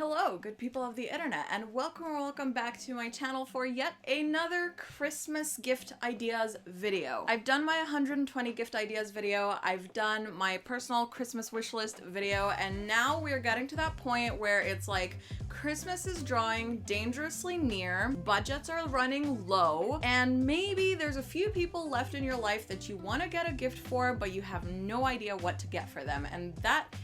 Hello, good people of the internet, and welcome back to my channel for yet another Christmas gift ideas video. I've done my 120 gift ideas video, I've done my personal Christmas wish list video, and now we're getting to that point where it's like Christmas is drawing dangerously near, budgets are running low, and maybe there's a few people left in your life that you want to get a gift for, but you have no idea what to get for them, and that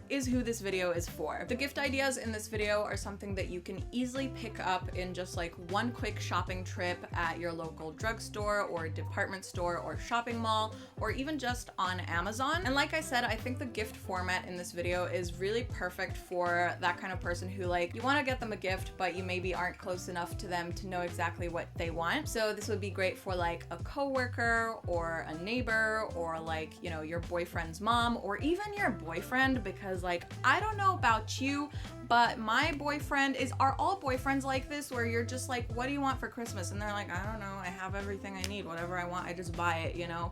is who this video is for. The gift ideas in this video are something that you can easily pick up in just like one quick shopping trip at your local drugstore or department store or shopping mall, or even just on Amazon. And like I said, I think the gift format in this video is really perfect for that kind of person who, like, you want to get them a gift, but you maybe aren't close enough to them to know exactly what they want. So this would be great for like a coworker or a neighbor, or like, you know, your boyfriend's mom, or even your boyfriend, because like, I don't know about you, but my boyfriend are all boyfriends like this, where you're just like, what do you want for Christmas? And they're like, I don't know, I have everything I need, whatever I want, I just buy it, you know,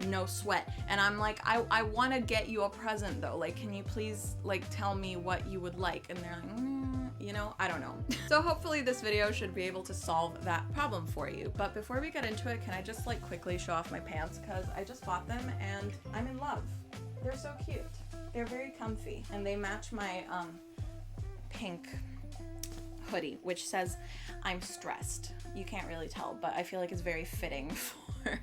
no sweat. And I'm like, I want to get you a present though, like, can you please like tell me what you would like? And they're like, you know, I don't know. So hopefully this video should be able to solve that problem for you. But before we get into it, can I just like quickly show off my pants, because I just bought them and I'm in love. They're so cute. They're very comfy, and they match my pink hoodie, which says I'm stressed. You can't really tell, but I feel like it's very fitting for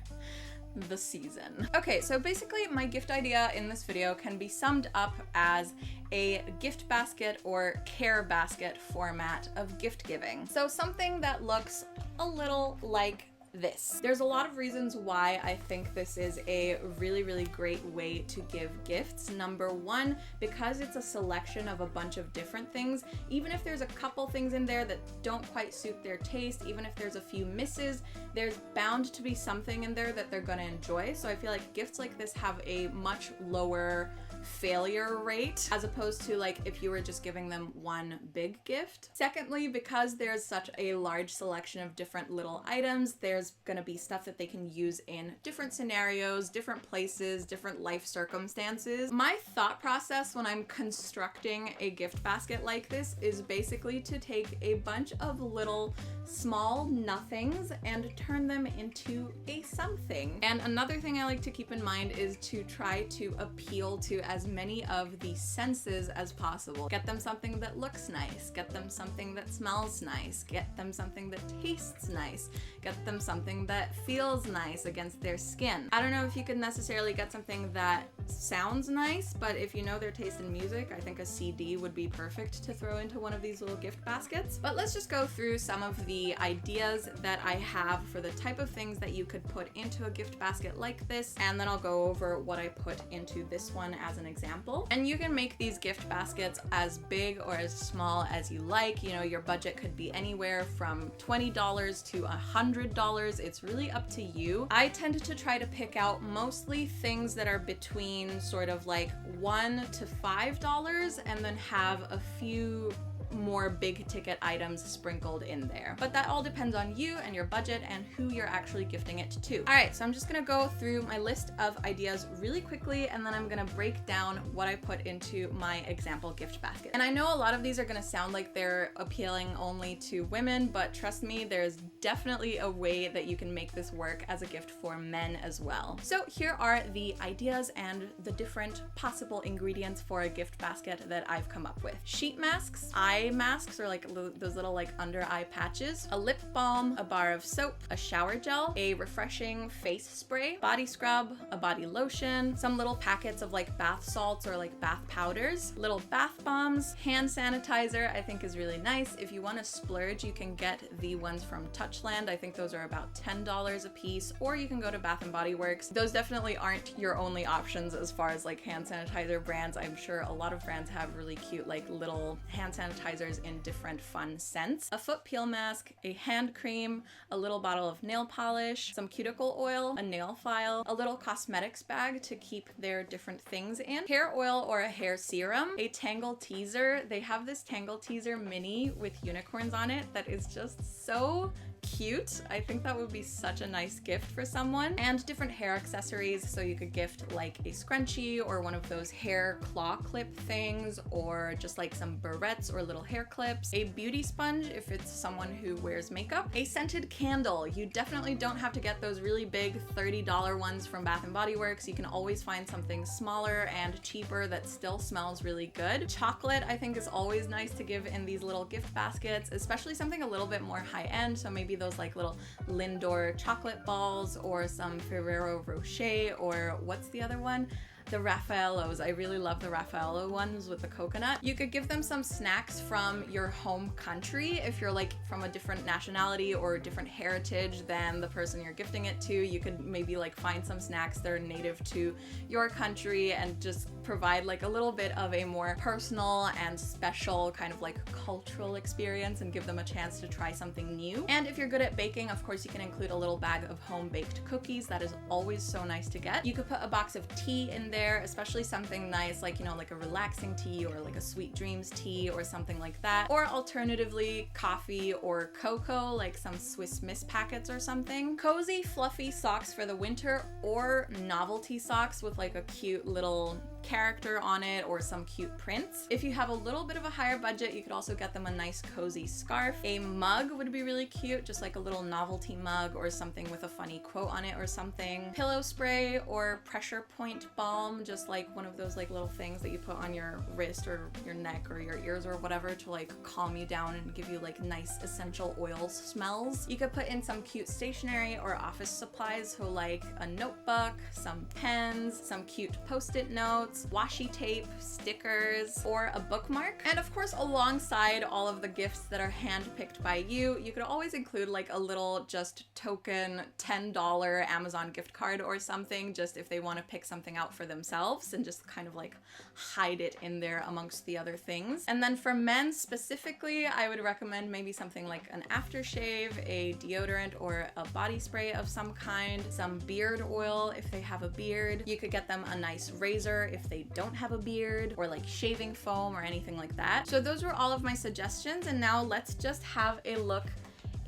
the season. Okay, so basically my gift idea in this video can be summed up as a gift basket or care basket format of gift giving. So something that looks a little like this. There's a lot of reasons why I think this is a really great way to give gifts. Number one, because it's a selection of a bunch of different things. Even if there's a couple things in there that don't quite suit their taste, even if there's a few misses, there's bound to be something in there that they're gonna enjoy. So I feel like gifts like this have a much lower failure rate, as opposed to like if you were just giving them one big gift. Secondly, because there's such a large selection of different little items, there's gonna be stuff that they can use in different scenarios, different places, different life circumstances. My thought process when I'm constructing a gift basket like this is basically to take a bunch of little small nothings and turn them into a something. And another thing I like to keep in mind is to try to appeal to as many of the senses as possible. Get them something that looks nice, get them something that smells nice, get them something that tastes nice, get them something that feels nice against their skin. I don't know if you could necessarily get something that sounds nice, but if you know their taste in music, I think a CD would be perfect to throw into one of these little gift baskets. But let's just go through some of the ideas that I have for the type of things that you could put into a gift basket like this, and then I'll go over what I put into this one as an example. And you can make these gift baskets as big or as small as you like. You know, your budget could be anywhere from $20 to $100. It's really up to you. I tend to try to pick out mostly things that are between sort of like $1 to $5, and then have a few more big ticket items sprinkled in there. But that all depends on you and your budget and who you're actually gifting it to. Alright, so I'm just gonna go through my list of ideas really quickly, and then I'm gonna break down what I put into my example gift basket. And I know a lot of these are gonna sound like they're appealing only to women, but trust me, there's definitely a way that you can make this work as a gift for men as well. So here are the ideas and the different possible ingredients for a gift basket that I've come up with. Sheet masks, eye masks, or like those little like under eye patches, a lip balm, a bar of soap, a shower gel, a refreshing face spray, body scrub, a body lotion, some little packets of like bath salts or like bath powders, little bath bombs, hand sanitizer I think is really nice. If you want to splurge, you can get the ones from Touchland. I think those are about $10 a piece, or you can go to Bath & Body Works. Those definitely aren't your only options as far as like hand sanitizer brands. I'm sure a lot of brands have really cute like little hand sanitizers in different fun scents. A foot peel mask, a hand cream, a little bottle of nail polish, some cuticle oil, a nail file, a little cosmetics bag to keep their different things in. Hair oil or a hair serum, a Tangle teaser. They have this Tangle teaser mini with unicorns on it that is just so cute. I think that would be such a nice gift for someone. And different hair accessories, so you could gift like a scrunchie or one of those hair claw clip things, or just like some barrettes or little hair clips, a beauty sponge if it's someone who wears makeup, a scented candle. You definitely don't have to get those really big $30 ones from Bath & Body Works. You can always find something smaller and cheaper that still smells really good. Chocolate I think is always nice to give in these little gift baskets, especially something a little bit more high-end, so maybe those like little Lindor chocolate balls or some Ferrero Rocher, or what's the other one? The Raffaellos. I really love the Raffaello ones with the coconut. You could give them some snacks from your home country. If you're like from a different nationality or different heritage than the person you're gifting it to, you could maybe like find some snacks that are native to your country and just provide like a little bit of a more personal and special kind of like cultural experience and give them a chance to try something new. And if you're good at baking, of course you can include a little bag of home baked cookies. That is always so nice to get. You could put a box of tea in there, especially something nice like, you know, like a relaxing tea or like a sweet dreams tea or something like that. Or alternatively, coffee or cocoa, like some Swiss Miss packets or something. Cozy, fluffy socks for the winter, or novelty socks with like a cute little character on it or some cute prints. If you have a little bit of a higher budget, you could also get them a nice cozy scarf. A mug would be really cute, just like a little novelty mug or something with a funny quote on it or something. Pillow spray or pressure point balm, just like one of those like little things that you put on your wrist or your neck or your ears or whatever to like calm you down and give you like nice essential oils smells. You could put in some cute stationery or office supplies, so like a notebook, some pens, some cute post-it notes, washi tape, stickers, or a bookmark. And of course, alongside all of the gifts that are handpicked by you, you could always include like a little just token $10 Amazon gift card or something, just if they want to pick something out for themselves and just kind of like hide it in there amongst the other things. And then for men specifically, I would recommend maybe something like an aftershave, a deodorant or a body spray of some kind, some beard oil if they have a beard. You could get them a nice razor if they don't have a beard, or like shaving foam or anything like that. So those were all of my suggestions, and now let's just have a look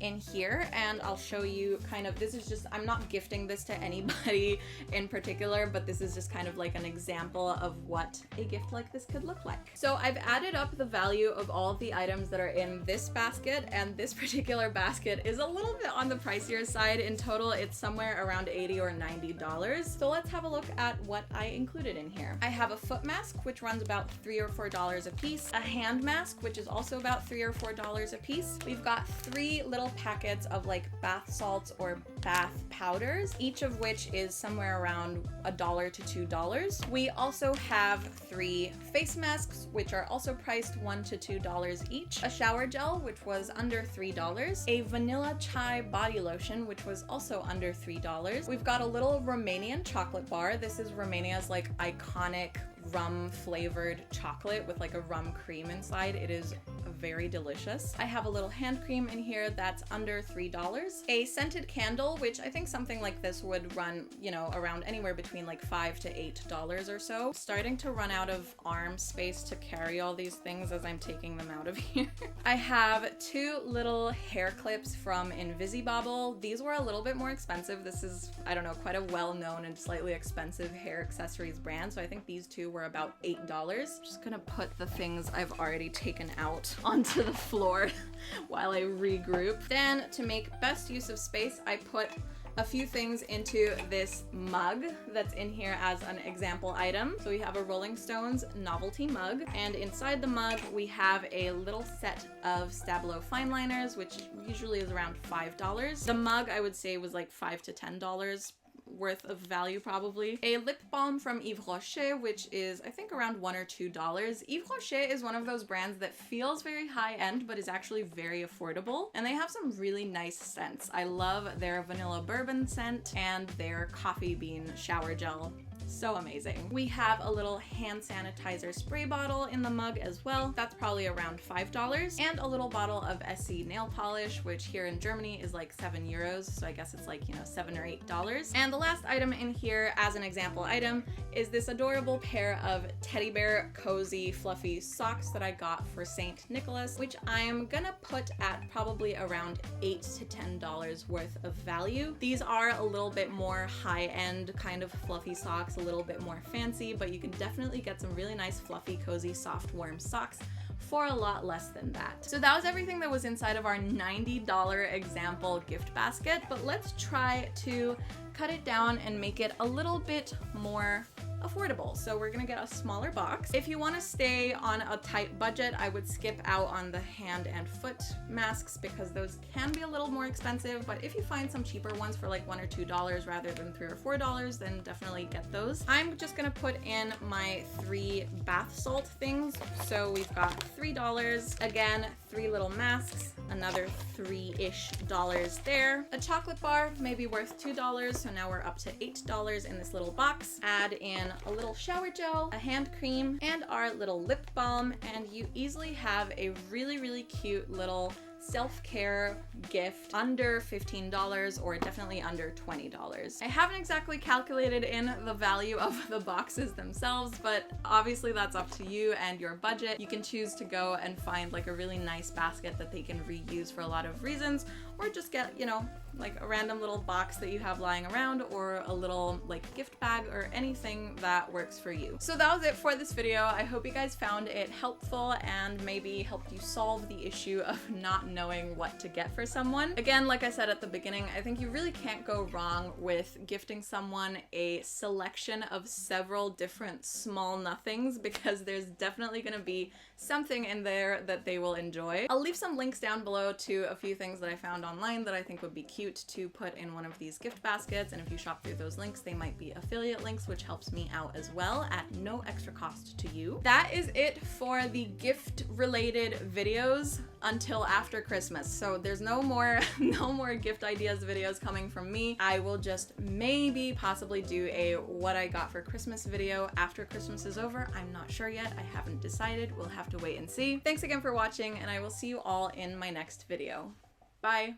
in here and I'll show you kind of, this is just, I'm not gifting this to anybody in particular, but this is just kind of like an example of what a gift like this could look like. So I've added up the value of all of the items that are in this basket, and this particular basket is a little bit on the pricier side. In total, it's somewhere around $80 or $90. So let's have a look at what I included in here. I have a foot mask, which runs about $3 or $4 a piece, a hand mask, which is also about $3 or $4 a piece. We've got 3 little packets of like bath salts or bath powders, each of which is somewhere around $1 to $2. We also have 3 face masks, which are also priced $1 to $2 each, a shower gel, which was under $3, a vanilla chai body lotion, which was also under $3. We've got a little Romanian chocolate bar. This is Romania's like iconic rum flavored chocolate with like a rum cream inside. It is very delicious. I have a little hand cream in here that's under $3. A scented candle, which I think something like this would run, you know, around anywhere between like $5 to $8 or so. Starting to run out of arm space to carry all these things as I'm taking them out of here. I have 2 little hair clips from Invisibobble. These were a little bit more expensive. This is, I don't know, quite a well-known and slightly expensive hair accessories brand, so I think these 2 were about $8. Just gonna put the things I've already taken out onto the floor while I regroup. Then, to make best use of space, I put a few things into this mug that's in here as an example item. So we have a Rolling Stones novelty mug, and inside the mug we have a little set of Stabilo fine liners, which usually is around $5. The mug I would say was like $5 to $10 worth of value probably. A lip balm from Yves Rocher, which is I think around $1 or $2. Yves Rocher is one of those brands that feels very high-end but is actually very affordable, and they have some really nice scents. I love their vanilla bourbon scent and their coffee bean shower gel So amazing. We have a little hand sanitizer spray bottle in the mug as well. That's probably around $5. And a little bottle of SC nail polish, which here in Germany is like €7. So I guess it's like, you know, $7 or $8. And the last item in here as an example item is this adorable pair of teddy bear cozy fluffy socks that I got for St. Nicholas, which I'm gonna put at probably around $8 to $10 worth of value. These are a little bit more high-end kind of fluffy socks, a little bit more fancy, but you can definitely get some really nice fluffy cozy soft warm socks for a lot less than that. So that was everything that was inside of our $90 example gift basket, but let's try to cut it down and make it a little bit more affordable. So we're gonna get a smaller box. If you want to stay on a tight budget, I would skip out on the hand and foot masks because those can be a little more expensive, but if you find some cheaper ones for like $1 or $2 rather than $3 or $4, then definitely get those. I'm just gonna put in my 3 bath salt things. So we've got $3, again, 3 little masks, another $3-ish there. A chocolate bar, maybe worth $2, so now we're up to $8 in this little box. Add in a little shower gel, a hand cream, and our little lip balm, and you easily have a really cute little self-care gift under $15 or definitely under $20. I haven't exactly calculated in the value of the boxes themselves, but obviously that's up to you and your budget. You can choose to go and find like a really nice basket that they can reuse for a lot of reasons, or just get, you know, like a random little box that you have lying around, or a little like gift bag, or anything that works for you. So that was it for this video. I hope you guys found it helpful and maybe helped you solve the issue of not knowing what to get for someone. Again, like I said at the beginning, I think you really can't go wrong with gifting someone a selection of several different small nothings, because there's definitely gonna be something in there that they will enjoy. I'll leave some links down below to a few things that I found online that I think would be cute to put in one of these gift baskets, and if you shop through those links, they might be affiliate links, which helps me out as well at no extra cost to you. That is it for the gift related videos until after Christmas. So there's no more gift ideas videos coming from me. I will just maybe possibly do a what I got for Christmas video after Christmas is over. I'm not sure yet. I haven't decided. We'll have to wait and see. Thanks again for watching, and I will see you all in my next video. Bye.